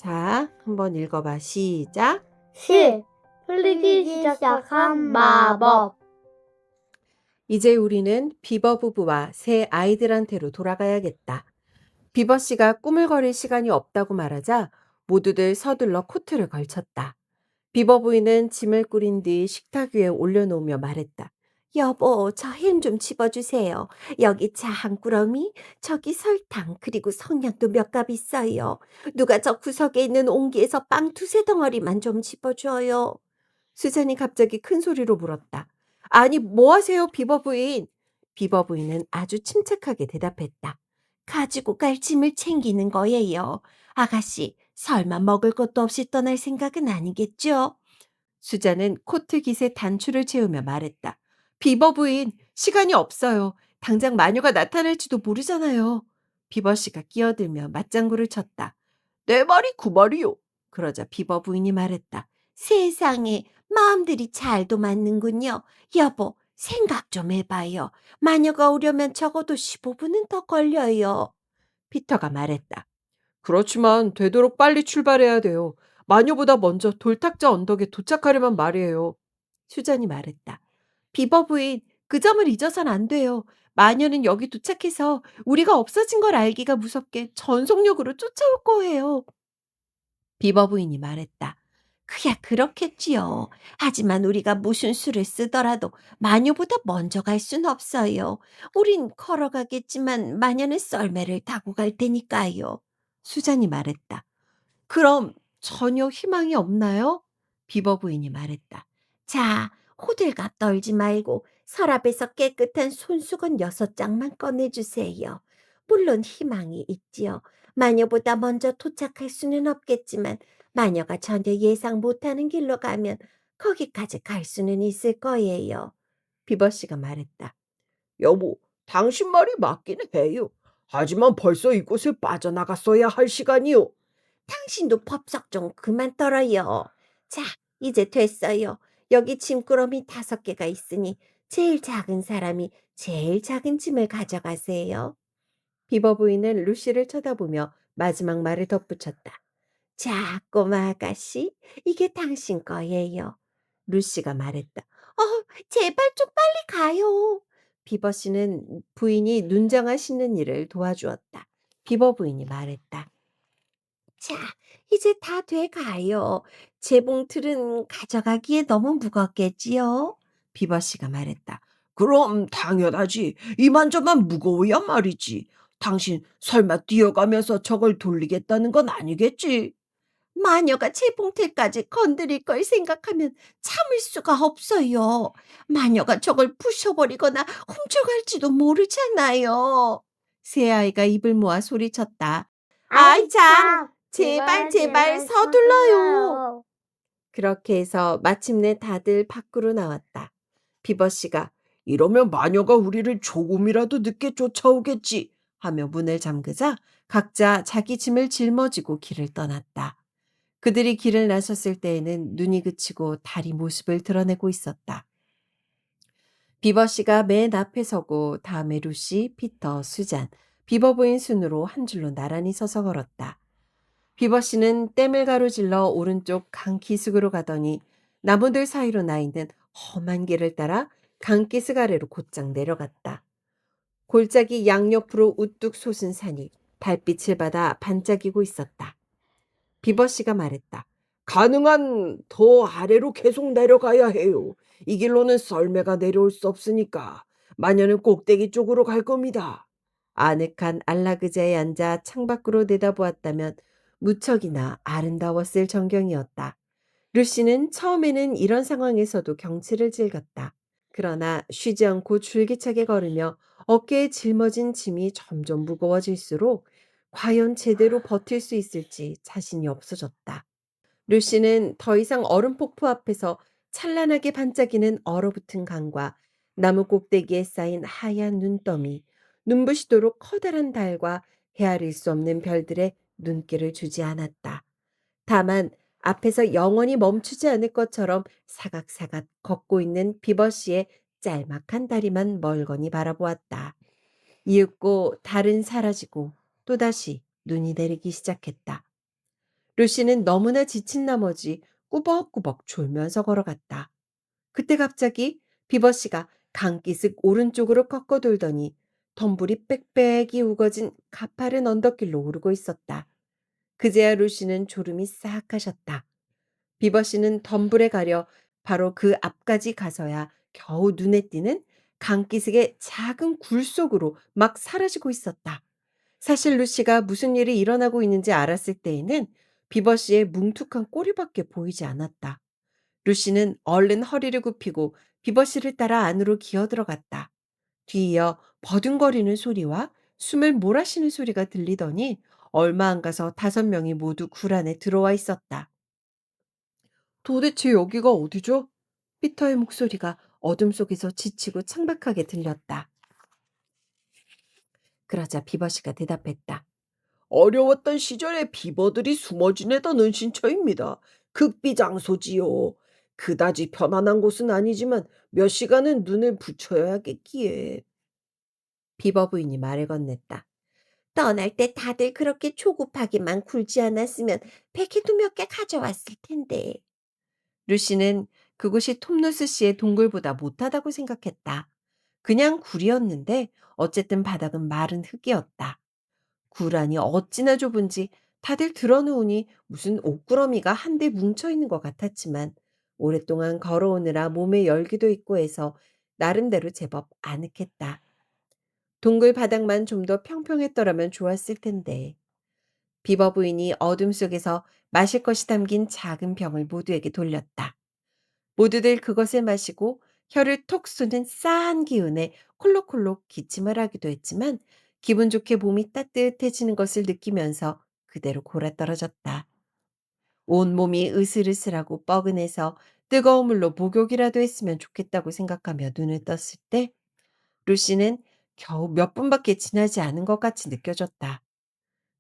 자, 한번 읽어봐. 시작. 시, 풀리기 시작한 마법. 이제 우리는 비버 부부와 새 아이들한테로 돌아가야겠다. 비버 씨가 꾸물거릴 시간이 없다고 말하자 모두들 서둘러 코트를 걸쳤다. 비버 부인은 짐을 꾸린 뒤 식탁 위에 올려놓으며 말했다. 여보, 저 햄 좀 집어주세요. 여기 차 한 꾸러미, 저기 설탕, 그리고 성냥도 몇 갑 있어요. 누가 저 구석에 있는 옹기에서 빵 두세 덩어리만 좀 집어줘요. 수잔이 갑자기 큰 소리로 물었다. 아니, 뭐 하세요, 비버 부인? 비버 부인은 아주 침착하게 대답했다. 가지고 갈 짐을 챙기는 거예요. 아가씨, 설마 먹을 것도 없이 떠날 생각은 아니겠죠? 수잔은 코트 깃에 단추를 채우며 말했다. 비버 부인, 시간이 없어요. 당장 마녀가 나타날지도 모르잖아요. 비버 씨가 끼어들며 맞장구를 쳤다. 내 말이 그 말이요. 그러자 비버 부인이 말했다. 세상에, 마음들이 잘도 맞는군요. 여보, 생각 좀 해봐요. 마녀가 오려면 적어도 15분은 더 걸려요. 피터가 말했다. 그렇지만 되도록 빨리 출발해야 돼요. 마녀보다 먼저 돌탁자 언덕에 도착하려면 말이에요. 수잔이 말했다. 비버 부인, 그 점을 잊어선 안 돼요. 마녀는 여기 도착해서 우리가 없어진 걸 알기가 무섭게 전속력으로 쫓아올 거예요. 비버 부인이 말했다. 그야 그렇겠지요. 하지만 우리가 무슨 수를 쓰더라도 마녀보다 먼저 갈 순 없어요. 우린 걸어가겠지만 마녀는 썰매를 타고 갈 테니까요. 수잔이 말했다. 그럼 전혀 희망이 없나요? 비버 부인이 말했다. 자, 호들갑 떨지 말고 서랍에서 깨끗한 손수건 6장만 꺼내주세요. 물론 희망이 있지요. 마녀보다 먼저 도착할 수는 없겠지만 마녀가 전혀 예상 못하는 길로 가면 거기까지 갈 수는 있을 거예요. 비버 씨가 말했다. 여보, 당신 말이 맞긴 해요. 하지만 벌써 이곳을 빠져나갔어야 할 시간이요. 당신도 법석 좀 그만 떨어요. 자, 이제 됐어요. 여기 짐꾸러미 5개가 있으니 제일 작은 사람이 제일 작은 짐을 가져가세요. 비버 부인은 루시를 쳐다보며 마지막 말을 덧붙였다. 자, 꼬마 아가씨, 이게 당신 거예요. 루시가 말했다. 제발 좀 빨리 가요. 비버 씨는 부인이 눈장화 신는 일을 도와주었다. 비버 부인이 말했다. 자, 이제 다 돼 가요. 재봉틀은 가져가기에 너무 무겁겠지요? 비버 씨가 말했다. 그럼 당연하지. 이만저만 무거워야 말이지. 당신 설마 뛰어가면서 저걸 돌리겠다는 건 아니겠지? 마녀가 재봉틀까지 건드릴 걸 생각하면 참을 수가 없어요. 마녀가 저걸 부셔버리거나 훔쳐갈지도 모르잖아요. 새 아이가 입을 모아 소리쳤다. 아이 참, 제발 제발 서둘러요. 그렇게 해서 마침내 다들 밖으로 나왔다. 비버 씨가 이러면 마녀가 우리를 조금이라도 늦게 쫓아오겠지 하며 문을 잠그자 각자 자기 짐을 짊어지고 길을 떠났다. 그들이 길을 나섰을 때에는 눈이 그치고 달이 모습을 드러내고 있었다. 비버 씨가 맨 앞에 서고 다음에 루시, 피터, 수잔, 비버 부인 순으로 한 줄로 나란히 서서 걸었다. 비버 씨는 댐을 가로질러 오른쪽 강 기슭으로 가더니 나무들 사이로 나 있는 험한 길을 따라 강 기슭 아래로 곧장 내려갔다. 골짜기 양옆으로 우뚝 솟은 산이 달빛을 받아 반짝이고 있었다. 비버 씨가 말했다. 가능한 더 아래로 계속 내려가야 해요. 이 길로는 썰매가 내려올 수 없으니까 마녀는 꼭대기 쪽으로 갈 겁니다. 아늑한 안락의자에 앉아 창밖으로 내다보았다면 무척이나 아름다웠을 전경이었다. 루시는 처음에는 이런 상황에서도 경치를 즐겼다. 그러나 쉬지 않고 줄기차게 걸으며 어깨에 짊어진 짐이 점점 무거워질수록 과연 제대로 버틸 수 있을지 자신이 없어졌다. 루시는 더 이상 얼음 폭포 앞에서 찬란하게 반짝이는 얼어붙은 강과 나무 꼭대기에 쌓인 하얀 눈더미, 눈부시도록 커다란 달과 헤아릴 수 없는 별들의 눈길을 주지 않았다. 다만 앞에서 영원히 멈추지 않을 것처럼 사각사각 걷고 있는 비버 씨의 짤막한 다리만 멀거니 바라보았다. 이윽고 달은 사라지고 또다시 눈이 내리기 시작했다. 루시는 너무나 지친 나머지 꾸벅꾸벅 졸면서 걸어갔다. 그때 갑자기 비버씨가 강기슭 오른쪽으로 꺾어 돌더니 덤불이 빽빽이 우거진 가파른 언덕길로 오르고 있었다. 그제야 루시는 졸음이 싹 가셨다. 비버씨는 덤불에 가려 바로 그 앞까지 가서야 겨우 눈에 띄는 강기슭의 작은 굴 속으로 막 사라지고 있었다. 사실 루시가 무슨 일이 일어나고 있는지 알았을 때에는 비버씨의 뭉툭한 꼬리밖에 보이지 않았다. 루시는 얼른 허리를 굽히고 비버씨를 따라 안으로 기어 들어갔다. 뒤이어 버둥거리는 소리와 숨을 몰아쉬는 소리가 들리더니 얼마 안 가서 5명이 모두 굴 안에 들어와 있었다. 도대체 여기가 어디죠? 피터의 목소리가 어둠 속에서 지치고 창백하게 들렸다. 그러자 비버씨가 대답했다. 어려웠던 시절에 비버들이 숨어 지내던 은신처입니다. 극비장소지요. 그다지 편안한 곳은 아니지만 몇 시간은 눈을 붙여야겠기에. 비버 부인이 말을 건넸다. 떠날 때 다들 그렇게 조급하게만 굴지 않았으면 백해도 몇 개 가져왔을 텐데. 루시는 그곳이 톰누스 씨의 동굴보다 못하다고 생각했다. 그냥 굴이었는데 어쨌든 바닥은 마른 흙이었다. 굴 안이 어찌나 좁은지 다들 드러누우니 무슨 옷구러미가 한데 뭉쳐있는 것 같았지만 오랫동안 걸어오느라 몸에 열기도 있고 해서 나름대로 제법 아늑했다. 동굴 바닥만 좀 더 평평했더라면 좋았을 텐데. 비버 부인이 어둠 속에서 마실 것이 담긴 작은 병을 모두에게 돌렸다. 모두들 그것을 마시고 혀를 톡 쏘는 싸한 기운에 콜록콜록 기침을 하기도 했지만 기분 좋게 몸이 따뜻해지는 것을 느끼면서 그대로 골아떨어졌다. 온몸이 으슬으슬하고 뻐근해서 뜨거운 물로 목욕이라도 했으면 좋겠다고 생각하며 눈을 떴을 때 루시는 겨우 몇 분밖에 지나지 않은 것 같이 느껴졌다.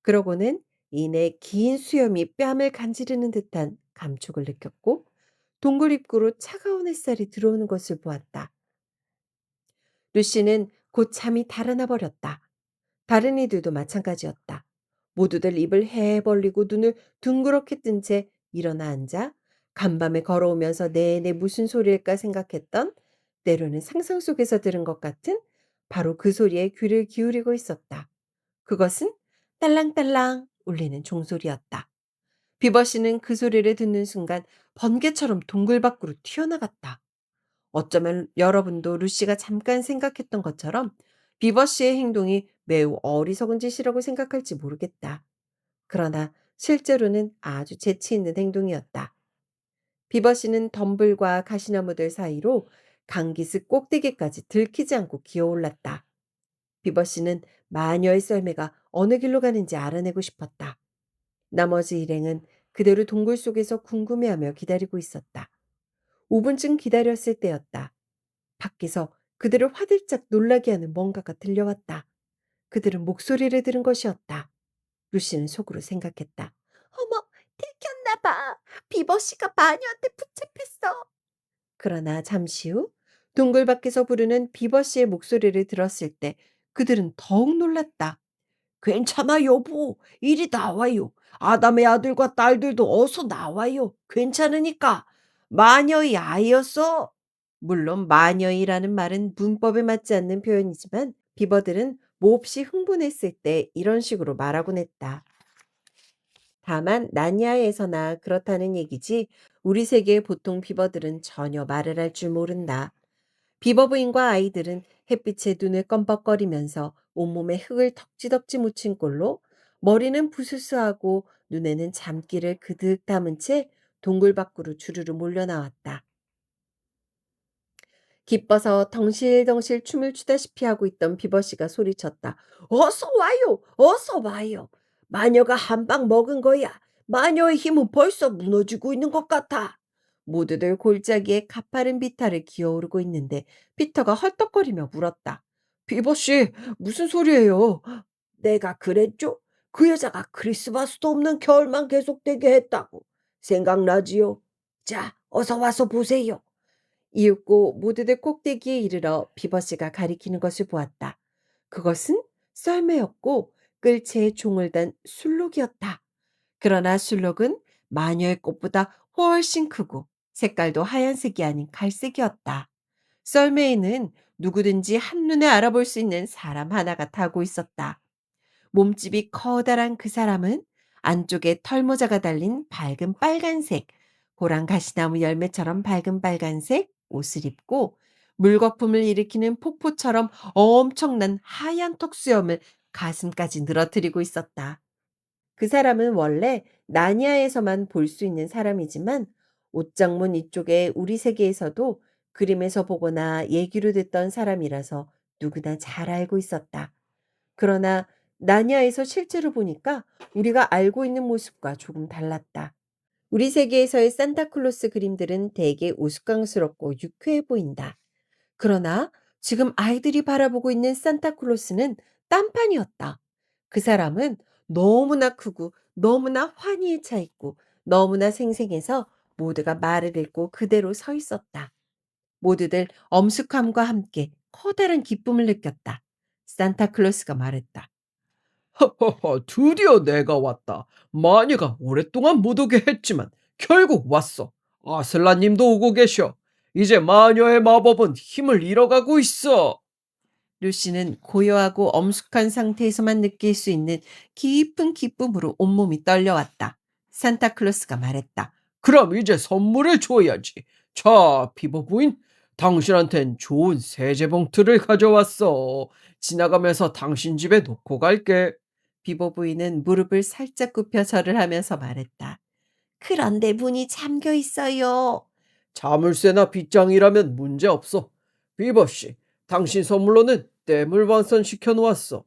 그러고는 이내 긴 수염이 뺨을 간지르는 듯한 감촉을 느꼈고 동굴 입구로 차가운 햇살이 들어오는 것을 보았다. 루시는 곧 잠이 달아나 버렸다. 다른 이들도 마찬가지였다. 모두들 입을 해 벌리고 눈을 둥그렇게 뜬 채 일어나 앉아 간밤에 걸어오면서 내내 무슨 소리일까 생각했던 때로는 상상 속에서 들은 것 같은 바로 그 소리에 귀를 기울이고 있었다. 그것은 딸랑딸랑 울리는 종소리였다. 비버씨는 그 소리를 듣는 순간 번개처럼 동굴 밖으로 튀어나갔다. 어쩌면 여러분도 루시가 잠깐 생각했던 것처럼 비버씨의 행동이 매우 어리석은 짓이라고 생각할지 모르겠다. 그러나 실제로는 아주 재치 있는 행동이었다. 비버씨는 덤불과 가시나무들 사이로 강기슭 꼭대기까지 들키지 않고 기어올랐다. 비버씨는 마녀의 썰매가 어느 길로 가는지 알아내고 싶었다. 나머지 일행은 그대로 동굴 속에서 궁금해하며 기다리고 있었다. 5분쯤 기다렸을 때였다. 밖에서 그들을 화들짝 놀라게 하는 뭔가가 들려왔다. 그들은 목소리를 들은 것이었다. 루시는 속으로 생각했다. 어머, 들켰나 봐. 비버씨가 마녀한테 붙잡혔어. 그러나 잠시 후 동굴 밖에서 부르는 비버씨의 목소리를 들었을 때 그들은 더욱 놀랐다. 괜찮아, 여보. 이리 나와요. 아담의 아들과 딸들도 어서 나와요. 괜찮으니까. 마녀의 아이였어. 물론 마녀이라는 말은 문법에 맞지 않는 표현이지만 비버들은 몹시 흥분했을 때 이런 식으로 말하곤 했다. 다만 나니아에서나 그렇다는 얘기지 우리 세계의 보통 비버들은 전혀 말을 할 줄 모른다. 비버 부인과 아이들은 햇빛에 눈을 껌뻑거리면서 온몸에 흙을 덕지덕지 묻힌 꼴로 머리는 부스스하고 눈에는 잠기를 그득 담은 채 동굴 밖으로 주르르 몰려 나왔다. 기뻐서 덩실덩실 춤을 추다시피 하고 있던 비버씨가 소리쳤다. 어서 와요! 어서 와요! 마녀가 한 방 먹은 거야. 마녀의 힘은 벌써 무너지고 있는 것 같아. 모두들 골짜기에 가파른 비탈을 기어오르고 있는데 피터가 헐떡거리며 물었다. 비버씨, 무슨 소리예요? 내가 그랬죠? 그 여자가 크리스마스도 없는 겨울만 계속되게 했다고. 생각나지요? 자, 어서 와서 보세요. 이윽고 모두들 꼭대기에 이르러 비버씨가 가리키는 것을 보았다. 그것은 썰매였고 끌채에 종을 단 술록이었다. 그러나 술록은 마녀의 꽃보다 훨씬 크고 색깔도 하얀색이 아닌 갈색이었다. 썰매에는 누구든지 한눈에 알아볼 수 있는 사람 하나가 타고 있었다. 몸집이 커다란 그 사람은 안쪽에 털모자가 달린 밝은 빨간색, 고랑 가시나무 열매처럼 밝은 빨간색 옷을 입고 물거품을 일으키는 폭포처럼 엄청난 하얀 턱수염을 가슴까지 늘어뜨리고 있었다. 그 사람은 원래 나니아에서만 볼 수 있는 사람이지만 옷장문 이쪽에 우리 세계에서도 그림에서 보거나 얘기로 듣던 사람이라서 누구나 잘 알고 있었다. 그러나 나니아에서 실제로 보니까 우리가 알고 있는 모습과 조금 달랐다. 우리 세계에서의 산타클로스 그림들은 되게 우스꽝스럽고 유쾌해 보인다. 그러나 지금 아이들이 바라보고 있는 산타클로스는 딴판이었다. 그 사람은 너무나 크고 너무나 환희에 차 있고 너무나 생생해서 모두가 말을 읽고 그대로 서 있었다. 모두들 엄숙함과 함께 커다란 기쁨을 느꼈다. 산타클로스가 말했다. 허허허, 드디어 내가 왔다. 마녀가 오랫동안 못 오게 했지만 결국 왔어. 아슬라님도 오고 계셔. 이제 마녀의 마법은 힘을 잃어가고 있어. 루시는 고요하고 엄숙한 상태에서만 느낄 수 있는 깊은 기쁨으로 온몸이 떨려왔다. 산타클로스가 말했다. 그럼 이제 선물을 줘야지. 자, 비버 부인, 당신한텐 좋은 세제 봉투를 가져왔어. 지나가면서 당신 집에 놓고 갈게. 비보 부인은 무릎을 살짝 굽혀 절을 하면서 말했다. 그런데 문이 잠겨 있어요. 자물쇠나 빗장이라면 문제 없어. 비버 씨, 당신 선물로는 댐을 완성시켜 놓았어.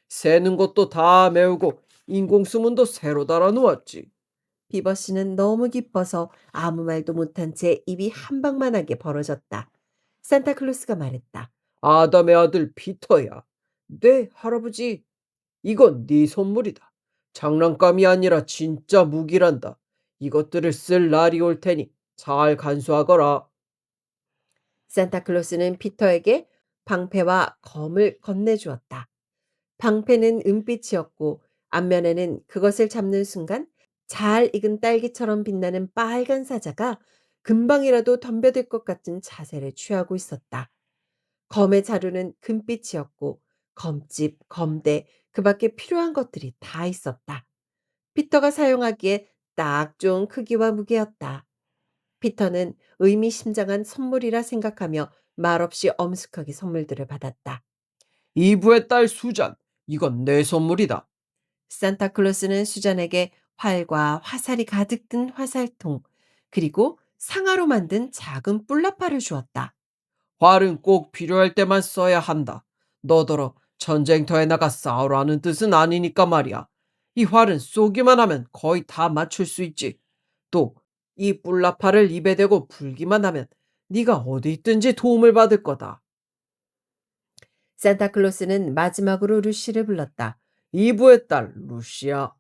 새는 것도 다 메우고 인공수문도 새로 달아 놓았지. 비버 씨는 너무 기뻐서 아무 말도 못한 채 입이 한 방만하게 벌어졌다. 산타클로스가 말했다. 아담의 아들 피터야. 네, 할아버지. 이건 네 선물이다. 장난감이 아니라 진짜 무기란다. 이것들을 쓸 날이 올 테니 잘 간수하거라. 산타클로스는 피터에게 방패와 검을 건네주었다. 방패는 은빛이었고 앞면에는 그것을 잡는 순간 잘 익은 딸기처럼 빛나는 빨간 사자가 금방이라도 덤벼들 것 같은 자세를 취하고 있었다. 검의 자루는 금빛이었고 검집, 검대, 그 밖에 필요한 것들이 다 있었다. 피터가 사용하기에 딱 좋은 크기와 무게였다. 피터는 의미심장한 선물이라 생각하며 말없이 엄숙하게 선물들을 받았다. 이브의 딸 수잔, 이건 내 선물이다. 산타클로스는 수잔에게 활과 화살이 가득 든 화살통, 그리고 상아로 만든 작은 뿔나파를 주었다. 활은 꼭 필요할 때만 써야 한다. 너더러 전쟁터에 나가 싸우라는 뜻은 아니니까 말이야. 이 활은 쏘기만 하면 거의 다 맞출 수 있지. 또 이 뿔나파를 입에 대고 불기만 하면 네가 어디 있든지 도움을 받을 거다. 산타클로스는 마지막으로 루시를 불렀다. 이브의 딸 루시아.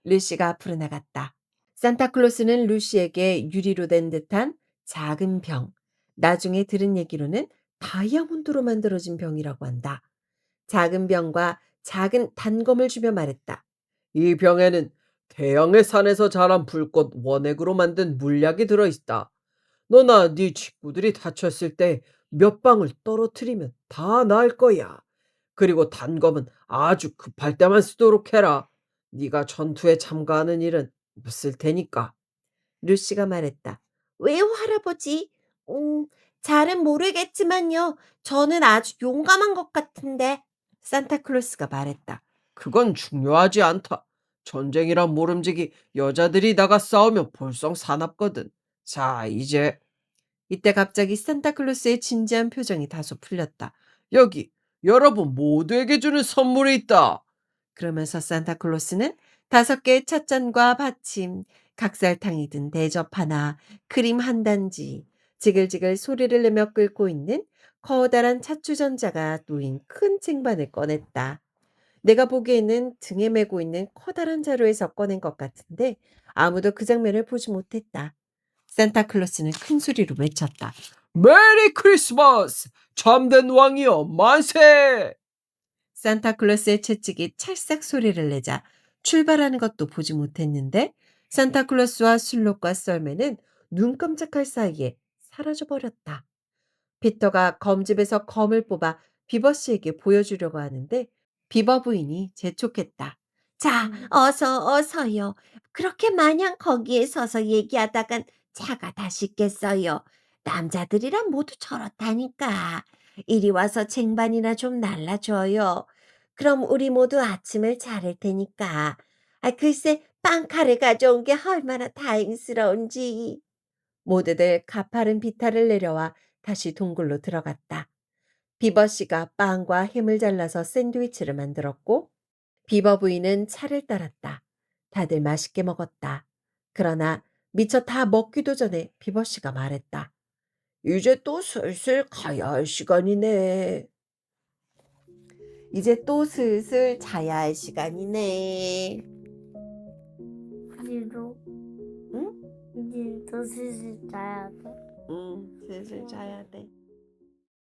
루시가 앞으로 나갔다. 산타클로스는 루시에게 유리로 된 듯한 작은 병, 나중에 들은 얘기로는 다이아몬드로 만들어진 병이라고 한다. 작은 병과 작은 단검을 주며 말했다. 이 병에는 태양의 산에서 자란 불꽃 원액으로 만든 물약이 들어있다. 너나 네 친구들이 다쳤을 때 몇 방울 떨어뜨리면 다 나을 거야. 그리고 단검은 아주 급할 때만 쓰도록 해라. 네가 전투에 참가하는 일은 없을 테니까. 루시가 말했다. 왜요, 할아버지? 잘은 모르겠지만요. 저는 아주 용감한 것 같은데. 산타클로스가 말했다. 그건 중요하지 않다. 전쟁이란 모름지기 여자들이 나가 싸우면 볼썽 사납거든. 자, 이제 이때 갑자기 산타클로스의 진지한 표정이 다소 풀렸다. 여기 여러분 모두에게 주는 선물이 있다. 그러면서 산타클로스는 5개의 찻잔과 받침, 각설탕이 든 대접 하나, 크림 한 단지, 지글지글 소리를 내며 끓고 있는 커다란 찻주전자가 놓인 큰 쟁반을 꺼냈다. 내가 보기에는 등에 메고 있는 커다란 자루에서 꺼낸 것 같은데 아무도 그 장면을 보지 못했다. 산타클로스는 큰 소리로 외쳤다. 메리 크리스마스! 참된 왕이여 만세! 산타클로스의 채찍이 찰싹 소리를 내자 출발하는 것도 보지 못했는데 산타클로스와 술록과 썰매는 눈 깜짝할 사이에 사라져 버렸다. 피터가 검집에서 검을 뽑아 비버 씨에게 보여주려고 하는데 비버 부인이 재촉했다. 자, 어서요. 그렇게 마냥 거기에 서서 얘기하다간 차가 다 식겠어요. 남자들이란 모두 저렇다니까. 이리 와서 쟁반이나 좀 날라줘요. 그럼 우리 모두 아침을 차릴 테니까. 글쎄, 빵칼을 가져온 게 얼마나 다행스러운지. 모두들 가파른 비탈을 내려와 다시 동굴로 들어갔다. 비버 씨가 빵과 햄을 잘라서 샌드위치를 만들었고 비버 부인은 차를 따랐다. 다들 맛있게 먹었다. 그러나 미처 다 먹기도 전에 비버 씨가 말했다. 이제 또 슬슬 가야 할 시간이네. 이제 또 슬슬 자야 할 시간이네. 이제도 응? 이제 또 슬슬 자야 돼. 응, 슬슬 자야 돼.